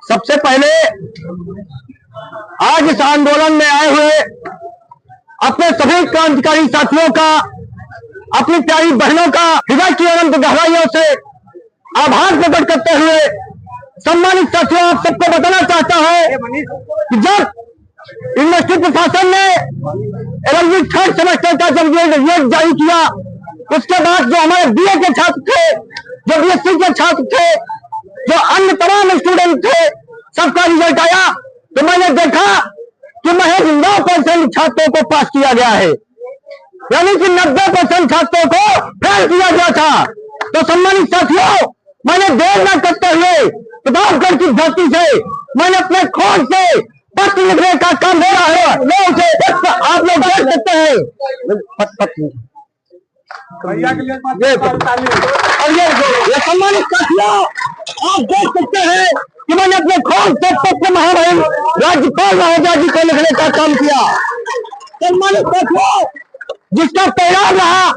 सबसे पहले आज इस आंदोलन में आए हुए अपने सभी क्रांतिकारी साथियों का, अपनी प्यारी बहनों का हृदय की अनंत गहराइयों से आभार प्रकट करते हुए सम्मानित साथियों, आप सबको बताना चाहता हूं कि जब यूनिवर्सिटी प्रशासन ने 11वीं थर्ड सेमेस्टर का जब ये रिजल्ट जारी किया, उसके बाद जो हमारे बीए के छात्र थे, जो बीएससी के छात्र थे, जो अन्य तमाम स्टूडेंट थे, सबका रिजल्ट आया तो मैंने देखा कि महज 9% छात्रों को पास किया गया है, यानी कि 90% छात्रों को फेल किया गया था। तो सम्मानित साथियों, मैंने देर न करते हुए प्रतापगढ़ की धरती से मैंने अपने खोज से पत्र लिखने का काम हो रहा है। आप लोग देख सकते हैं ये सम्मानित साथियों, आप देख सकते हैं कि मैंने अपने खोज से पत्र महामहिम राज्यपाल महोदय जी को लिखने का काम किया। सम्मानित साथियों, जिसका परिणाम रहा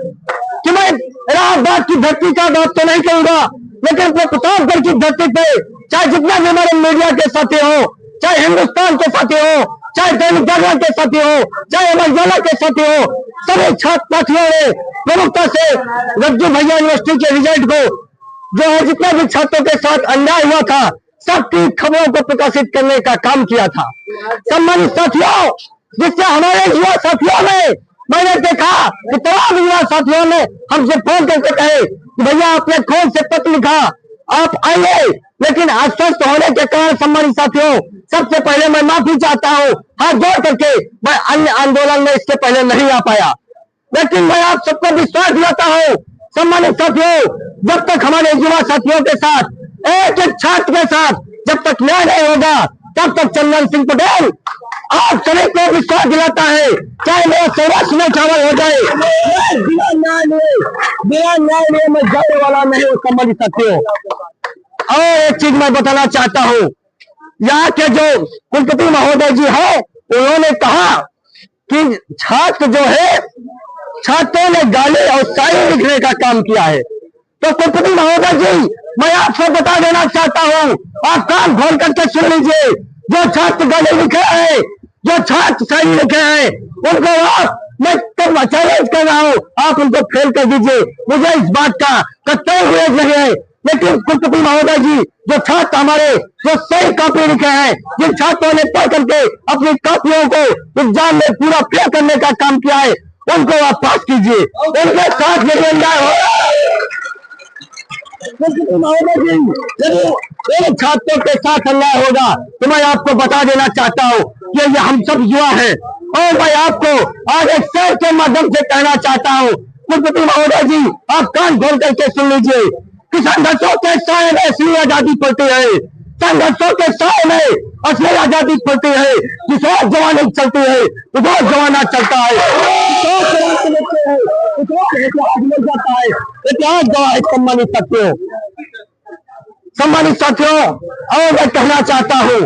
कि मैं इलाहाबाद की धरती का बात तो नहीं करूंगा, लेकिन अपने प्रतापगढ़ की धरती पे चाहे जितना भी हमारे मीडिया के साथी हो, चाहे हिंदुस्तान के साथी हो, चाहे दैनिक जागरण के साथी हो, चाहे अमर उजाला के साथी हो, सभी छात्र साथियों ने प्रमुखता से रज्जू भैया यूनिवर्सिटी के रिजल्ट को जो है जितना भी छात्रों के साथ अन्याय हुआ था, सबकी खबरों को प्रकाशित करने का काम किया था। सम्मानित साथियों, जिससे हमारे युवा साथियों ने, मैंने देखा कि तमाम युवा साथियों ने हमसे फोन करके कहे कि भैया आपने खोज से पत्र लिखा, आप आइए, लेकिन अस्वस्थ होने के कारण सम्मानित साथियों, सबसे पहले मैं माफी चाहता हूं, हाथ जोड़ करके मैं अन्य आंदोलन में इसके पहले नहीं आ पाया, लेकिन मैं आप सबको विश्वास दिलाता हूं सम्मानित साथियों, जब तक हमारे युवा साथियों के साथ, एक एक छात्र के साथ जब तक न्याय नहीं होगा, तब तक चंदन सिंह पटेल आप सभी को विश्वास दिलाता है, चाहे मेरा सौराष्ट्र में चावल हो जाए, बिना न्याय लिए मैं जाने वाला नहीं हूं। सम्मानित साथियों, और एक चीज मैं बताना चाहता हूं, यहाँ के जो कुलपति महोदय जी हैं, उन्होंने कहा कि छात्र जो है, छात्रों ने गाली और शायरी लिखने का काम किया है। तो कुलपति महोदय जी, मैं आपको बता देना चाहता हूं, आप कान खोल करके सुन लीजिए, जो छात्र गाली लिखे हैं, जो छात्र शायरी लिखे हैं, उनको आप, मैं चैलेंज कर रहा हूं, आप उनको फेल कर दीजिए। मुझे इस बात का कतई विरोध नहीं है, लेकिन कुलपति महोदय जी, जो छात्र हमारे जो सही कॉपी लिखे हैं, जिन छात्रों ने पढ़ करके अपनी कॉपियों को एग्जाम में पूरा फेल करने का काम किया है, उनको आप पास कीजिए। उनके साथ यदि अन्याय हो रहा है, यदि छात्रों के साथ अन्याय होगा, तो मैं आपको बता देना चाहता हूँ कि ये हम सब युवा हैं, और मैं आपको आज एक शेर के माध्यम से कहना चाहता हूँ, कुलपति महोदय जी, आप कान खोल करके सुन लीजिए कि संघर्षों के साए में असली आजादी पड़ती है, संघर्षों के साए में असली आजादी पड़ती है, किशोर जवानी चलती है, उधर जमाना चलता है, मिल जाता है, इतिहास गवाह है। सम्मानित साथियों, और मैं कहना चाहता हूँ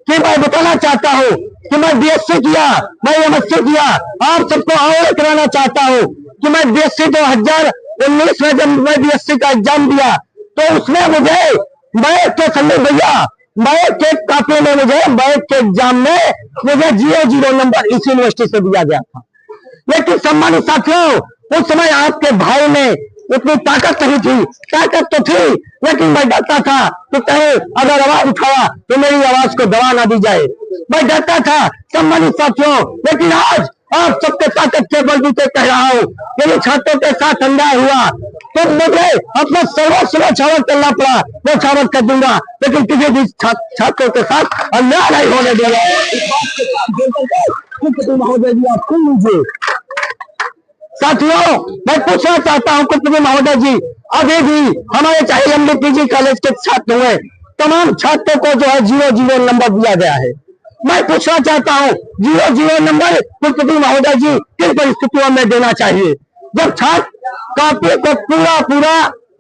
कि मैं बताना चाहता हूँ कि मैं बीएससी किया, मैं एमएससी किया, आप सबको अवगत कराना चाहता हूँ कि मैं बीएससी 2019 में जब मैं बीएससी का एग्जाम दिया, तो उसमें मुझे मैथ के संदर्भ भैया, मैथ के कॉपी में मुझे मैथ के एग्जाम में मुझे 0 नंबर इस यूनिवर्सिटी से दिया गया था। लेकिन सम्मानित साथियों, उस समय आपके भाई में उतनी ताकत नहीं थी, ताकत तो थी, लेकिन मैं डरता था कि कहीं अगर आवाज उठाया तो मेरी आवाज को दबा ना दी जाए, मैं डरता था सम्मानित साथियों। लेकिन आज आप सबके ताकत के बलबूते कह रहा हूँ, यदि छात्रों के साथ अन्याय हुआ तो मुझे अपना सर्वस्व न्यौछावर करना पड़ा, मैं न्यौछावर कर दूंगा, लेकिन किसी भी छात्रों के साथ अन्याय नहीं होने देगा। महोदय जी, आप सुन लीजिए। साथियों, मैं पूछना चाहता हूं कुलपति महोदय जी, अभी भी हमारे चाहे एमडीपीजी कॉलेज के छात्र हुए, तमाम छात्रों को जो है 0 नंबर दिया गया है। मैं पूछना चाहता हूं, 0 नंबर कुलपति महोदय जी किन परिस्थितियों में देना चाहिए? जब छात्र कॉपी को पूरा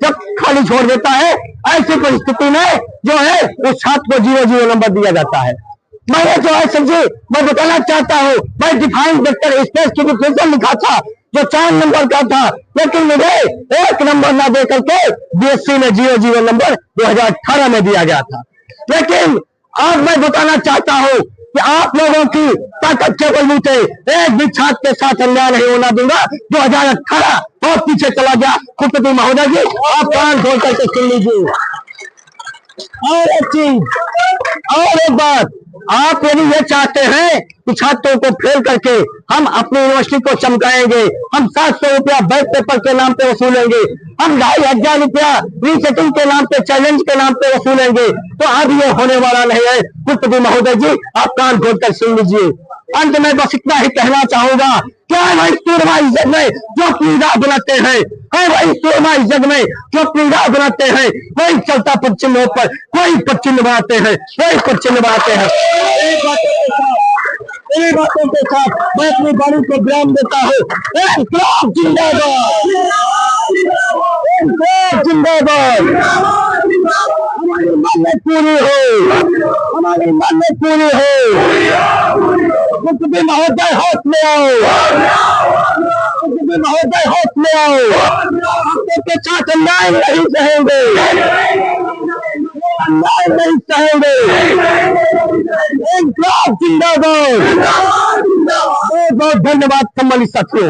जब खाली छोड़ देता है, ऐसी परिस्थिति में जो है उस छात्र को 0 नंबर दिया जाता है। मैंने जो है समझे, मैं बताना चाहता हूँ, मैं डिफाइंड वेक्टर स्पेस की डिफिनेशन लिखा था जो 4 नंबर का था, लेकिन मुझे 1 नंबर ना दे करके बीएससी में 0 नंबर 2018 में दिया गया था। लेकिन आज मैं बताना चाहता हूँ कि आप लोगों की ताकत के बलबूते एक भी छात्र के साथ अन्याय नहीं होना दूंगा। 2018 बहुत पीछे चला गया। कुलपति महोदय जी, आप कान खोल करके सुन लीजिए। और एक चीज, और एक बात, आप यदि ये चाहते हैं कि छात्रों को फेल करके हम अपनी यूनिवर्सिटी को चमकाएंगे, हम 700 रुपया बैक पेपर के नाम पे वसूलेंगे, हम 2500 रुपया रीसेटिंग के नाम पे, चैलेंज के नाम पे वसूलेंगे, तो अब ये होने वाला नहीं है। कुलपति महोदय जी, आप कान खोल कर सुन लीजिए। अंत में बस इतना ही कहना चाहूंगा, क्या है भाई सूरमा इस जग में जो अपनी राह बनाते हैं, है भाई सूरमा इस जग में जो अपनी राह बनाते हैं। कोई चलता पद चिन्हों पर, कोई पद चिन्ह बनाते हैं, कोई पद चिन्ह बनाते हैं। इन्हीं बातों के साथ मैं अपनी वाणी को विराम देता हूँ। इंकलाब जिंदाबाद, इंकलाब जिंदाबाद। हमारी मांगें पूरी हो, हमारी मांगें पूरी हो। कुलपति महोदय होश में आओ, कुलपति महोदय होश में आओ। आपके साथ अन्याय नहीं सहेंगे, अन्याय नहीं सहेंगे। इंकलाब जिंदाबाद। बहुत बहुत धन्यवाद सम्मानित साथियों।